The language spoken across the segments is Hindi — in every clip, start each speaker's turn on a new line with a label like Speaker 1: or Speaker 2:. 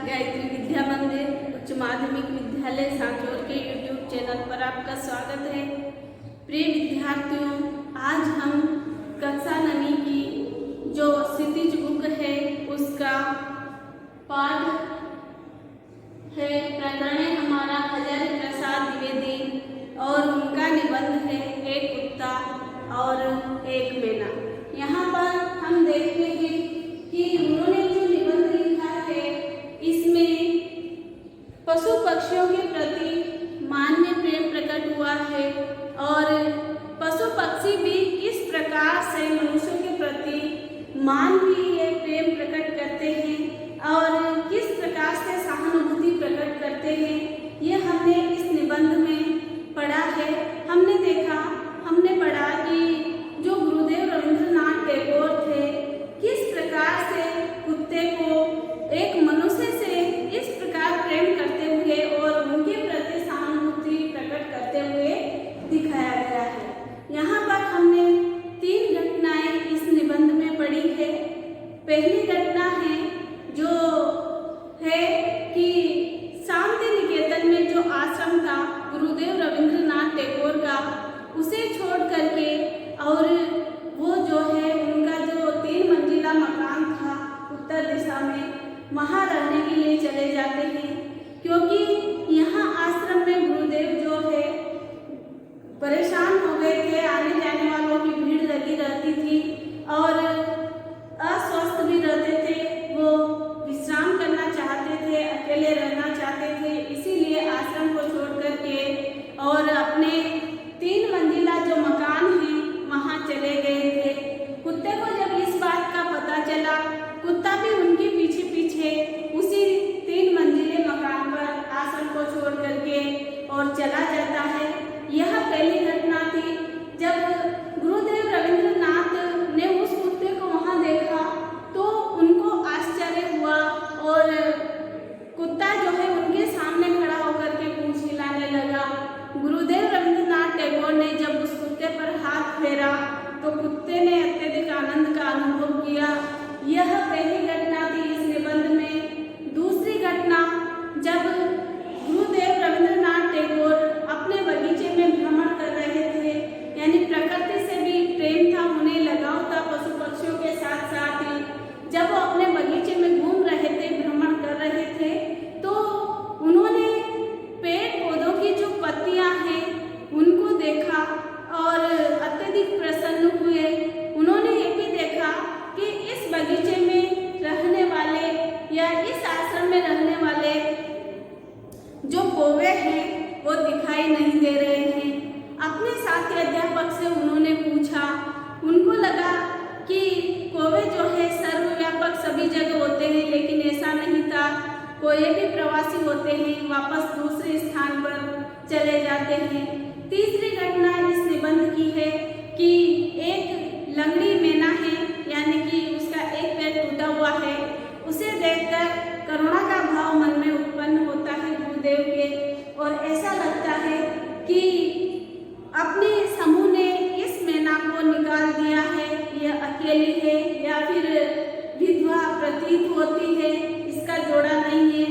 Speaker 1: गायत्री विद्या मंदिर उच्च माध्यमिक विद्यालय सांचौर के YouTube चैनल पर आपका स्वागत है। प्रिय विद्यार्थियों, आज हम कक्षा 9 की जो क्षितिज बुक है उसका पाठ है प्रकरण है हमारा हजारी प्रसाद द्विवेदी और उनका निबंध है एक कुत्ता और एक मैना। यहाँ पर हम देखेंगे कि उन्होंने जो निबंध लिखा है इसमें पशु पक्षियों के प्रति मान्य प्रेम प्रकट हुआ है और पशु पक्षी भी किस प्रकार से मनुष्यों के प्रति मानवीय प्रेम प्रकट करते हैं और किस प्रकार से सहानुभूति प्रकट करते हैं, ये हमने इस निबंध में पढ़ा है। हमने पढ़ा कि जो गुरुदेव रविंद्रनाथ टैगोर थे किस प्रकार से कुत्ते को एक मनुष्य से इस प्रकार प्रेम करते हुए और उनके प्रति सहानुभूति प्रकट करते हुए दिखाया गया है। यहाँ पर हमने 3 घटनाएं इस निबंध में पढ़ी है। पहली घटना है जो है कि शांति निकेतन में जो आश्रम था गुरुदेव रविंद्रनाथ टैगोर का, उसे छोड़ करके और वो जो है उनका जो 3 मंजिला मकान था उत्तर दिशा में, वहाँ रहने के लिए चले जाते हैं क्योंकि यहाँ आश्रम में गुरुदेव जो है परेशान हो गए थे। आने जाने वालों की भीड़ लगी रहती थी और अस्वस्थ भी रहते थे। वो विश्राम करना चाहते थे, अकेले रहना चाहते थे, इसीलिए आश्रम को छोड़ करके और अपने 3 मंजिला जो मकान है वहाँ चले गए थे। कुत्ते को जब इस बात का पता चला, कुत्ता भी उनके पीछे पीछे उसी 3 मंजिले मकान पर आश्रम को छोड़ करके और चला जाता है। यह पहली घटना थी। जब गुरुदेव रविंद्रनाथ ने उस कुत्ते को वहाँ देखा तो उनको आश्चर्य हुआ और कुत्ता जो है उनके सामने खड़ा होकर के पूंछ हिलाने लगा। गुरुदेव रविंद्रनाथ टैगोर ने जब उस कुत्ते पर हाथ फेरा तो कुत्ते ने अत्यधिक आनंद का अनुभव किया। यह पहली घटना थी इस निबंध में। दूसरी घटना, जब गुरुदेव रविंद्रनाथ टैगोर अपने बगीचे में भ्रमण कर रहे थे, यानी प्रकृति से भी प्रेम था, उन्हें लगाव था पशु पक्षियों के साथ साथ ही। जब वो अपने बगीचे में घूम रहे थे, भ्रमण कर रहे थे, तो उन्होंने पेड़ पौधों की जो पत्तियां हैं उनको देखा और अत्यधिक प्रसन्न हुए। उन्होंने ये भी देखा कि इस बगीचे में रहने वाले या इस आश्रम में रहने वाले जो कौवे हैं वो दिखाई नहीं दे रहे हैं। अपने साथी अध्यापक से उन्होंने पूछा, उनको लगा कि कौवे जो है सर्वव्यापक सभी जगह होते हैं, लेकिन ऐसा नहीं था। कोई भी प्रवासी होते हैं, वापस दूसरे स्थान पर चले जाते हैं। तीसरी घटना इस निबंध की है कि एक लंगड़ी मैना है, यानी कि उसका एक पैर टूटा हुआ है, उसे देखकर करुणा का भाव मन में उत्पन्न होता है गुरुदेव के, और ऐसा लगता है कि अपने समूह ने इस मैना को निकाल दिया है, यह अकेली है या फिर विधवा प्रतीत होती है, इसका जोड़ा नहीं है।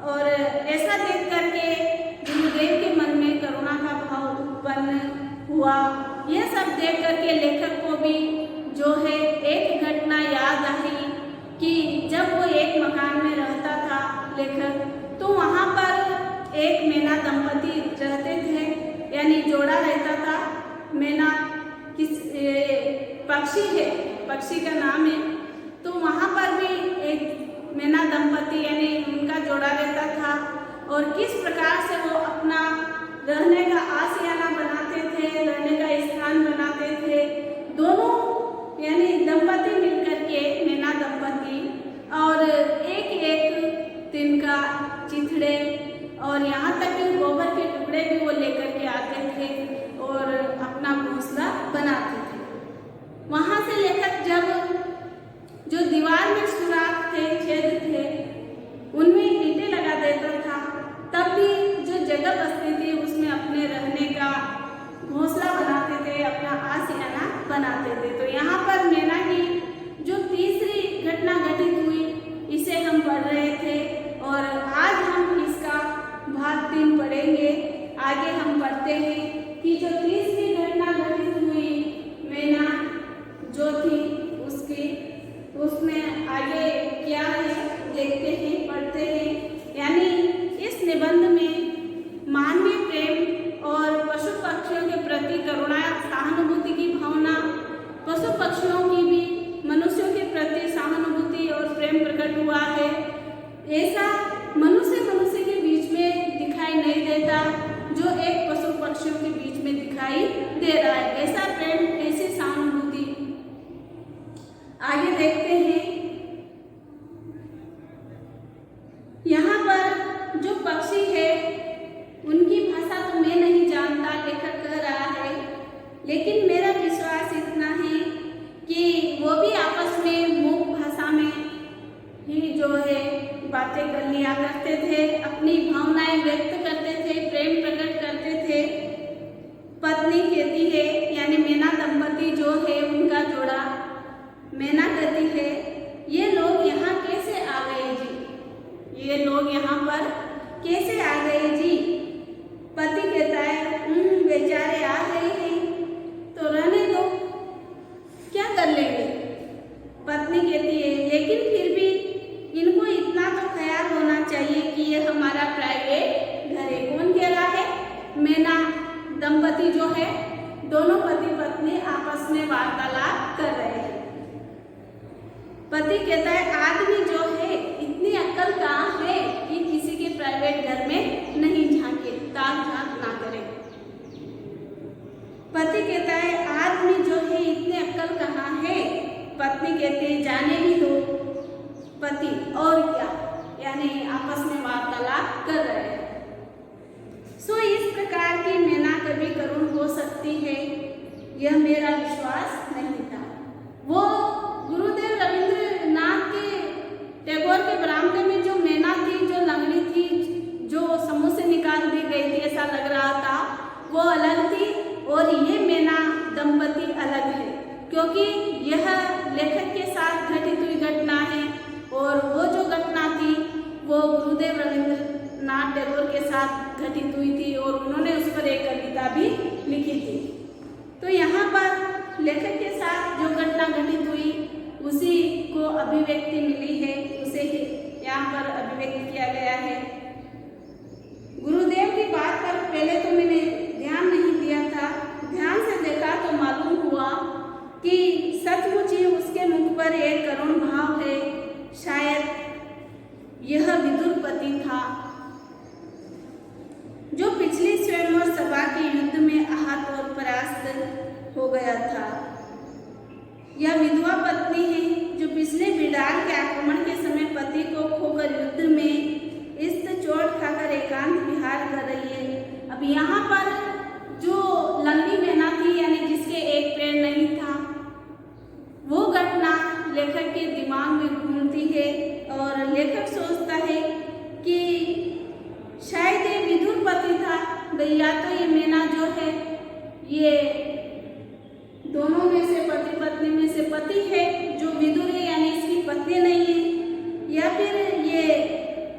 Speaker 1: और ऐसा देख करके गुरुदेव के मन में करुणा का भाव उत्पन्न हुआ। यह सब देख करके लेखक को भी जो है एक घटना याद आई कि जब वो एक मकान में रहता था लेखक, तो वहाँ पर एक मैना दंपति रहते थे, यानी जोड़ा रहता था। मैना किस पक्षी है, पक्षी का नाम है, तो वहाँ पर भी एक मैना दंपति यानी उनका जोड़ा रहता था और किस प्रकार से वो अपना रहने का आशियाना बनाते थे, रहने का स्थान बनाते थे। दोनों यानी दंपति मिलकर के, मैना दंपति, और एक एक तिनका, चिथड़े और यहाँ तक कि गोबर के टुकड़े भी वो लेकर के आते थे और अपना घोंसला बनाते थे। वहाँ से लेखक जब जो दीवार में सुराख थे, छेद थे, उनमें ईंटें लगा देता था, तब भी जो जगह बचती थी उसमें अपने रहने का घोंसला बनाते थे, अपना आशियाना बनाते थे। तो यहाँ पर मैना की जो तीसरी घटना घटित हुई इसे हम पढ़ रहे थे। और आज हम इसका भाग 3 पढ़ेंगे। आगे हम पढ़ते हैं कि जो तीसरी घटना घटित हुई मैना जो थी उसमें आगे क्या है देखते हैं, पढ़ते हैं। यानी इस निबंध में मानवीय प्रेम और पशु पक्षियों के प्रति करुणा सहानुभूति की भावना, पशु पक्षियों की भी मनुष्यों के प्रति सहानुभूति और प्रेम प्रकट हुआ है। ऐसा मनुष्य के बीच में दिखाई नहीं देता जो एक पशु पक्षियों के बीच में दिखाई दे रहा है। ऐसा प्रेम, ऐसी सहानुभूति आगे देखते हैं। यहाँ पर जो पक्षी है उनकी भाषा तो मैं नहीं जानता, लेखक कह रहा है, लेकिन मेरा विश्वास इतना है कि वो भी आपस में मूक भाषा में ही जो है बातें कर लिया करते थे, अपनी भावनाएं व्यक्त करते थे, प्रेम प्रकट करते थे। पत्नी कहती है, यानी मैना दंपति जो है उनका जोड़ा, मैना कहती है, ये लोग यहाँ कैसे आ गए जी, ये लोग यहाँ पर कैसे आ गए जी। पति कहता है, बेचारे आ गए हैं तो रहने दो, क्या कर लेंगे। पत्नी कहती है, लेकिन फिर भी इनको इतना तो ख्याल होना चाहिए कि ये हमारा प्राइवेट घर है। कौन कह रहा है? मैना दंपति जो है, दोनों पति पत्नी आपस में वार्तालाप कर रहे हैं। पति कहता है, आदमी जो है इतनी अक्ल कहाँ है कि किसी के प्राइवेट घर में नहीं झांके, ताक झांक ना करे। पति कहता है, आदमी जो है इतनी अक्ल कहाँ है। पत्नी कहती है, जाने भी दो। पति और क्या, यानी आपस में वार्तालाप कर रहे हैं। सो इस प्रकार की मैना कभी करुण हो सकती है, यह मेरा विश्वास नहीं था। वो गुरुदेव रविंद्रनाथ के टैगोर के बरामदे में जो मैना थी, जो लंगड़ी थी, जो समूह से निकाल दी गई थी, ऐसा लग रहा था, वो अलग थी और ये मैना दंपति अलग है, क्योंकि यह लेखक के साथ घटित हुई घटना है और वो जो घटना थी वो गुरुदेव रविंद्रनाथ टैगोर के साथ घटित हुई थी और उन्होंने उस पर एक कविता भी लिखी थी। तो यहाँ पर लेखक के साथ जो घटना घटित हुई उसी को अभिव्यक्ति मिली है, उसे ही यहाँ पर अभिव्यक्त किया गया है। गुरुदेव की बात पर पहले तो मैंने ध्यान नहीं दिया था, ध्यान से देखा तो मालूम हुआ कि सचमुच ही उसके मुख पर एक करुण भाव है। शायद यह विदुर पति था जो पिछली स्वयंवर सभा के युद्ध में आहत और परास्त हो गया था। यह विधवा पत्नी है जो पिछले बिडाल के आक्रमण के समय पति को खोकर युद्ध में इस चोट खाकर एकांत विहार कर रही है। अब यहाँ पर जो लंबी मैना थी, यानी जिसके एक पैर नहीं था, वो घटना लेखक के दिमाग में घूमती है और लेखक सोचता है कि शायद ये विदुर पति था, या तो ये मैना जो है ये दोनों में से, पति पत्नी में से पति है जो विदुर है, यानी इसकी पत्नी नहीं है, या फिर ये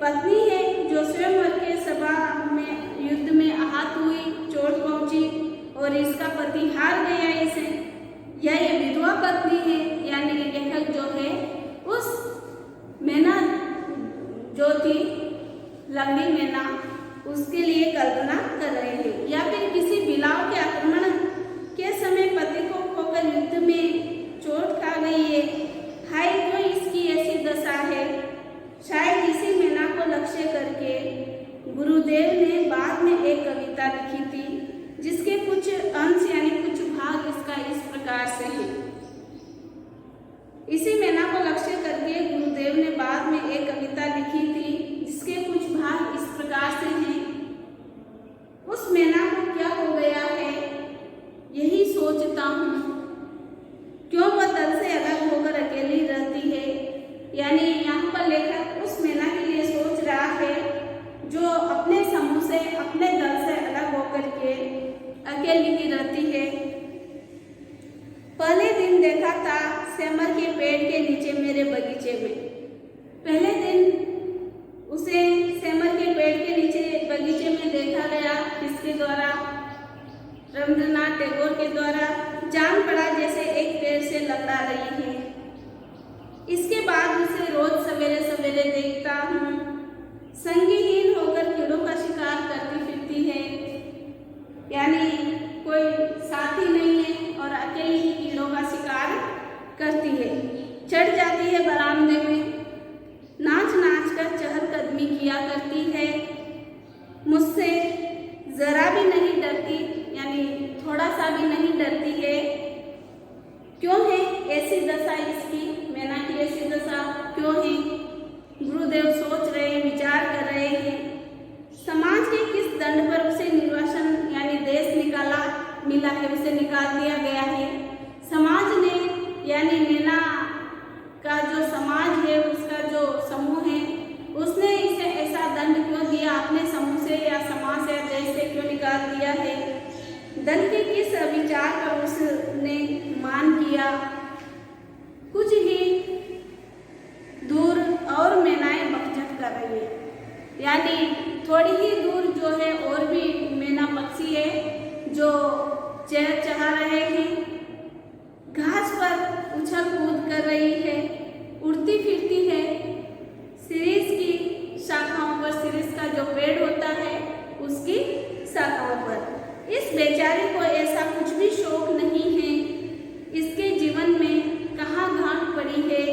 Speaker 1: पत्नी है जो स्वयंवर के सभा में युद्ध में आहत हुई, चोट पहुंची और इसका पति हार गया इसे, या ये विधवा पत्नी है, यानी लेखक जो है उस मैना जो थी लंगड़ी मैना उसके लिए कल्पना कर रहे हैं, या फिर किसी बिलाव के आक्रमण के समय पति को खोकर युद्ध में चोट खा गई है। हाय, क्यों इसकी ऐसी दशा है। शायद इसी मैना को लक्ष्य करके गुरुदेव ने बाद में एक कविता लिखी थी जिसके कुछ अंश यानी कुछ भाग इसका इस प्रकार से है। इसी मैना को लक्ष्य करके गुरुदेव ने बाद में एक कविता लिखी थी जिसके कुछ भाग इस प्रकार से हैं। उस मैना को क्या हो गया है यही सोचता हूँ, क्यों वह दल से अलग होकर अकेली रहती है। यानी यहाँ पर लेखक उस मैना के लिए सोच रहा है जो अपने समूह से, अपने दल से अलग होकर के अकेली ही रहती है। पहले दिन देखा था सेमर के पेड़ के नीचे मेरे बगीचे में। पहले दिन उसे रवींद्रनाथ टैगोर के द्वारा जान पड़ा जैसे एक पेड़ से लकड़ा रही है। इसके बाद उसे रोज सवेरे सवेरे देखता हूँ, संगीहीन होकर कीड़ों का शिकार करती फिरती है, यानी कोई साथी नहीं है और अकेली ही कीड़ों का शिकार करती है। चढ़ जाती है बरामदे में, नाच नाच कर चहलकदमी किया करती है, मुझसे जरा भी नहीं डरती, यानी थोड़ा सा भी नहीं डरती है। क्यों है ऐसी दशा इसकी, मैना की ऐसी दशा क्यों है? गुरुदेव सोच रहे हैं, विचार कर रहे हैं। समाज के किस दंड पर उसे निर्वासन यानी देश मिला है, उसे निकाल दिया गया है। समाज ने यानी मैना का जो समाज है, उसका जो समूह है, उसने इसे ऐसा दंड क्यों दिया? अपने समूह से या समाज से देश से क्यों निकाल दिया है? दल के किस विचार पर उसने मान किया? कुछ ही दूर और मैनाएं बकझक कर रही है, यानी थोड़ी ही दूर जो है और भी मैना पक्षी है जो चहचहा रहे हैं, घास पर उछल कूद कर रही है, उड़ती फिरती है। शिरीष की शाखाओं पर, शिरीष का जो पेड़ होता है उसकी शाखाओं पर। इस बेचारे को ऐसा कुछ भी शौक नहीं है, इसके जीवन में कहाँ गांठ पड़ी है,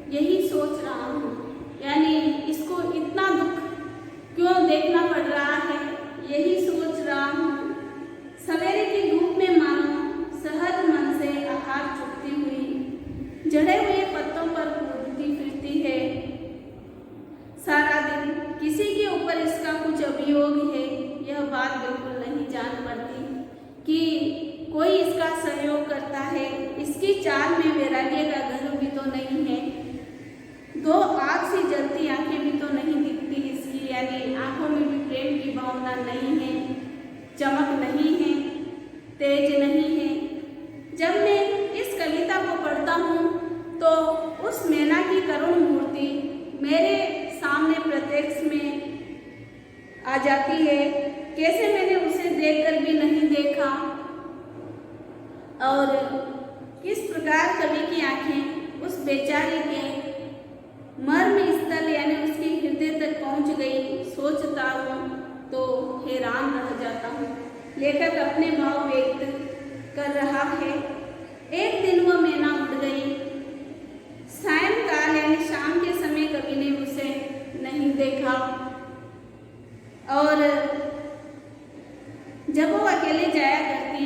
Speaker 1: यही सोच रहा हूँ। यानी इसको इतना दुख क्यों देखना पड़ रहा है, यही सोच रहा हूँ। सवेरे की धूप में मानो सहज मन से आहार चुगती हुई झड़े हुए पत्तों पर कूदती फिरती है। सारा दिन किसी के ऊपर इसका कुछ अभियोग है, यह बात बिल्कुल नहीं जान पड़ती कि कोई इसका सहयोग करता है। इसकी चाल में वैराग्य का घर भी तो नहीं है, दो आग सी जलती आंखें भी तो नहीं दिखती इसकी, यानी आंखों में भी प्रेम की भावना नहीं है, चमक नहीं है, तेज नहीं है। जब मैं इस कविता को पढ़ता हूँ तो उस मैना की करुण मूर्ति मेरे सामने प्रत्यक्ष में आ जाती है। कैसे मैंने उसे देखकर भी नहीं देखा, और किस प्रकार कवि की आंखें उस बेचारे के मर्म स्थल यानी उसके हृदय तक पहुंच गई, सोचता हूँ तो हैरान रह जाता हूँ। लेखक अपने भाव व्यक्त कर रहा है। एक दिन वह मैना उड़ गई। सायंकाल यानी शाम के समय कवि ने उसे नहीं देखा, और जब वो अकेले जाया करती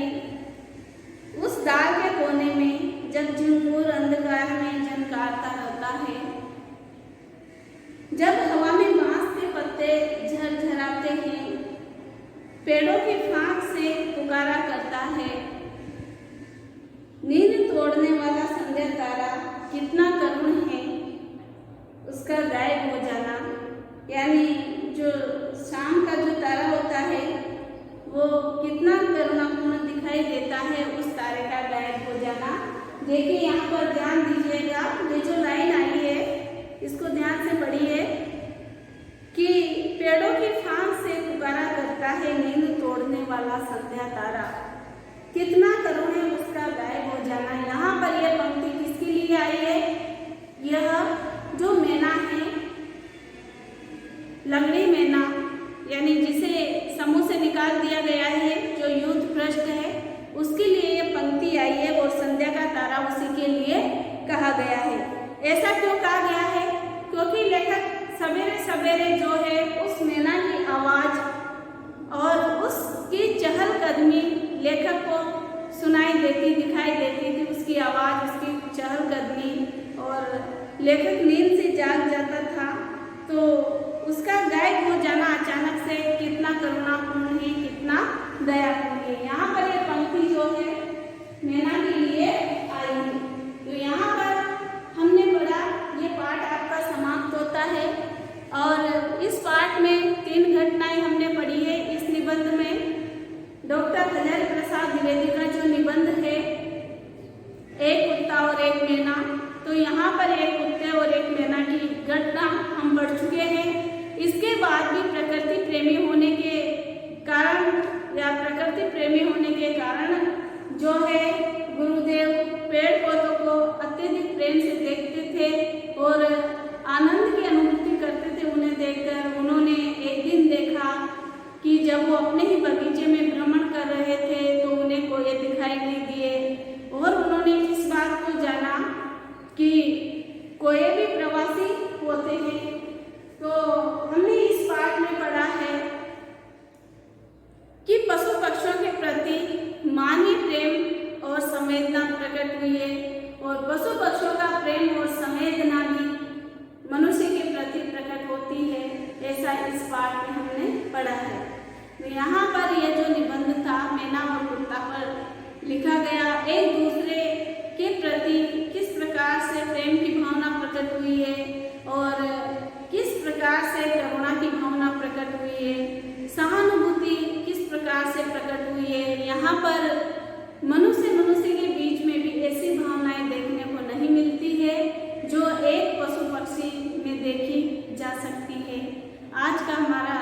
Speaker 1: उस दाल के कोने में, जब झिंगुर अंधकार में झनकारता रहता है, जब हवा में बांस के पत्ते झरझराते हैं, पेड़ों की फांक से पुकारा करता है, नींद तोड़ने वाला संध्या तारा कितना करुण है, उसका गायब हो जाना, यानी जो शाम का जो तारा होता है वो कितना करुणापूर्ण दिखाई देता है, उस तारे का गायब हो जाना। देखिए यहाँ पर ध्यान दीजिएगा, ये जो लाइन आई है इसको ध्यान से पढ़िए कि पेड़ों की फांक से पुकारा करता है नींद तोड़ने वाला संध्या तारा, कितना करुण है उसका गायब हो जाना। यहाँ पर यह पंक्ति किसके लिए आई है? यह जो मैना है, लंगड़ी मैना, यानी जिसे समूह से निकाल दिया गया है, जो यूथ भ्रष्ट है, उसके लिए यह पंक्ति आई है, और संध्या का तारा उसी के लिए कहा गया है। ऐसा क्यों कहा गया है? क्योंकि लेखक सवेरे सवेरे जो है उस मैना की आवाज और उसकी चहलकदमी लेखक को सुनाई देती, दिखाई देती थी, उसकी आवाज, उसकी चहलकदमी, और लेखक नींद से जाग जाता था तो उसका गायब हो जाना अचानक से कितना करुणापूर्ण है, कितना दयापूर्ण है। यहाँ पर यह पंक्ति जो है मैना के लिए आई है। तो यहाँ पर हमने पढ़ा, ये पाठ आपका समाप्त होता है, और इस पाठ में 3 घटनाएं हमने पढ़ी है। इस निबंध में डॉक्टर हजारी प्रसाद द्विवेदी का जो निबंध है, एक कुत्ता और एक मैना, तो यहाँ पर एक कुत्ते और एक मैना की घटना हम पढ़ चुके हैं। इसके बाद भी प्रकृति प्रेमी होने के कारण या प्रकृति प्रेमी होने के कारण जो है गुरुदेव पेड़ पौधों को अत्यधिक प्रेम से देखते थे और आनंद की अनुभूति करते थे उन्हें देखकर। उन्होंने एक दिन देखा कि जब वो अपने ही बगीचे में भ्रमण कर रहे थे तो उन्हें कोए दिखाई नहीं दिए और उन्होंने इस बात को जाना कि कोए भी प्रवासी होते हैं। तो हमने इस पाठ में पढ़ा है कि पशु पक्षियों के प्रति मानवीय प्रेम और संवेदना प्रकट हुई है और पशु पक्षियों का प्रेम और संवेदना भी मनुष्य के प्रति प्रकट होती है, ऐसा इस पाठ में हमने पढ़ा है। तो यहाँ पर यह जो निबंध था मैना और कुत्ता पर लिखा गया, एक दूसरे के प्रति किस प्रकार से प्रेम की भावना प्रकट हुई है और किस प्रकार से करुणा की भावना प्रकट हुई है, सहानुभूति किस प्रकार से प्रकट हुई है। यहाँ पर मनुष्य के बीच में भी ऐसी भावनाएं देखने को नहीं मिलती है जो एक पशु पक्षी में देखी जा सकती है। आज का हमारा